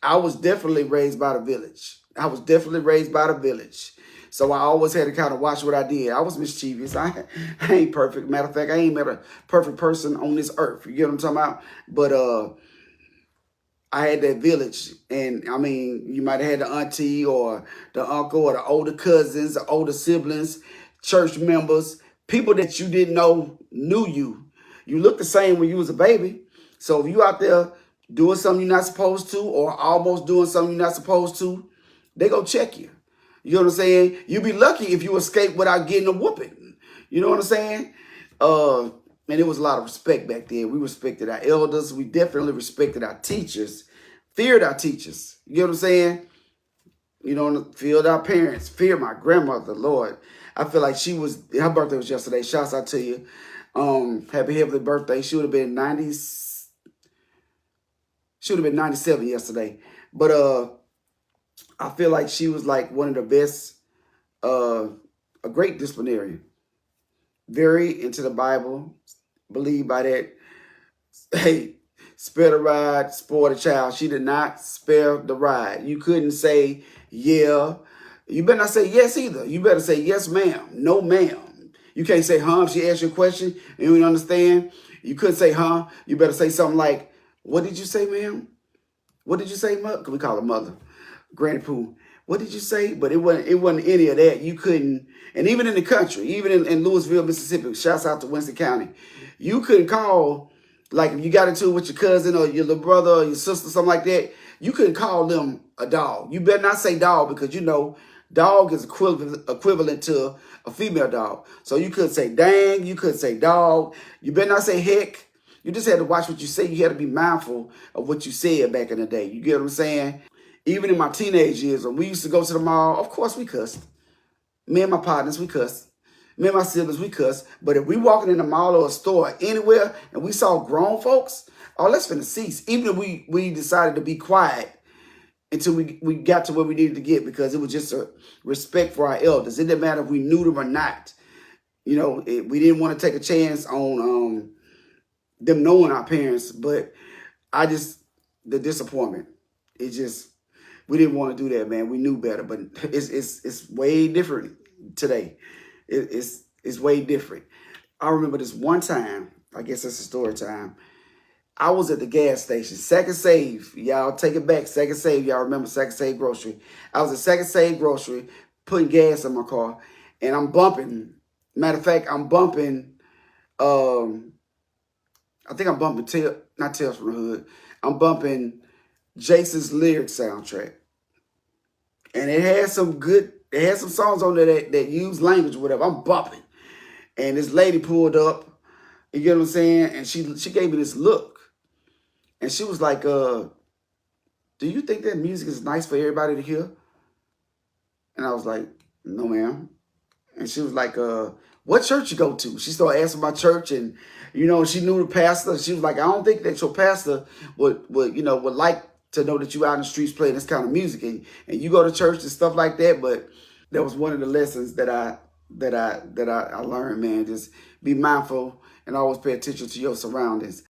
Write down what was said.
I was definitely raised by the village. I was definitely raised by the village. So I always had to kind of watch what I did. I was mischievous. I ain't perfect. Matter of fact, I ain't met a perfect person on this earth. You get what I'm talking about? But I had that village. And I mean, you might have had the auntie or the uncle or the older cousins, the older siblings, church members, people that you didn't know knew you. You looked the same when you was a baby. So if you out there doing something you're not supposed to or almost doing something you're not supposed to, they go check you. You know what I'm saying? You'd be lucky if you escape without getting a whooping. You know what I'm saying? And there was a lot of respect back then. We respected our elders. We definitely respected our teachers. Feared our teachers. You know what I'm saying? You know, feared our parents. Feared my grandmother, Lord. I feel like her birthday was yesterday. Shouts out to you. Happy heavenly birthday. She would have been 97 yesterday. But I feel like she was like one of the best, a great disciplinarian. Very into the Bible. Believe by that. Hey, spare the ride, spoil the child. She did not spare the ride. You couldn't say, yeah. You better not say yes either. You better say yes, ma'am. No, ma'am. You can't say, huh, if she asks you a question and you don't understand. You couldn't say, huh. You better say something like, what did you say, ma'am? What did you say, mother? We call her mother. Granny Pooh. What did you say? But it wasn't any of that. You couldn't, and even in the country, even in Louisville, Mississippi, shouts out to Winston County, you couldn't call, like if you got into it with your cousin or your little brother or your sister, something like that, you couldn't call them a dog. You better not say dog because you know dog is equivalent to a female dog. So you couldn't say dang, you couldn't say dog. You better not say heck. You just had to watch what you say. You had to be mindful of what you said back in the day. You get what I'm saying? Even in my teenage years, when we used to go to the mall, of course we cussed. Me and my partners, we cussed. Me and my siblings, we cussed. But if we walking in the mall or a store or anywhere and we saw grown folks, oh, that's finna cease. Even if we decided to be quiet until we got to where we needed to get because it was just a respect for our elders. It didn't matter if we knew them or not. You know, we didn't want to take a chance on them knowing our parents, but the disappointment, we didn't want to do that, man. We knew better, but it's way different today. It's way different. I remember this one time, I guess that's a story time. I was at the gas station, Second Save. Y'all take it back, Second Save. Y'all remember Second Save Grocery. I was at Second Save Grocery, putting gas in my car, and I'm bumping. Matter of fact, I'm bumping, I think I'm bumping, not Tales from the Hood. I'm bumping Jason's Lyric soundtrack. And it had some songs on there that use language or whatever. I'm bumping. And this lady pulled up, you get what I'm saying? And she gave me this look. And she was like, do you think that music is nice for everybody to hear? And I was like, no, ma'am. And she was like, what church you go to? She started asking my church, and you know, she knew the pastor. She was like, I don't think that your pastor would like to know that you out in the streets playing this kind of music, and you go to church and stuff like that. But that was one of the lessons that I learned, man. Just be mindful and always pay attention to your surroundings.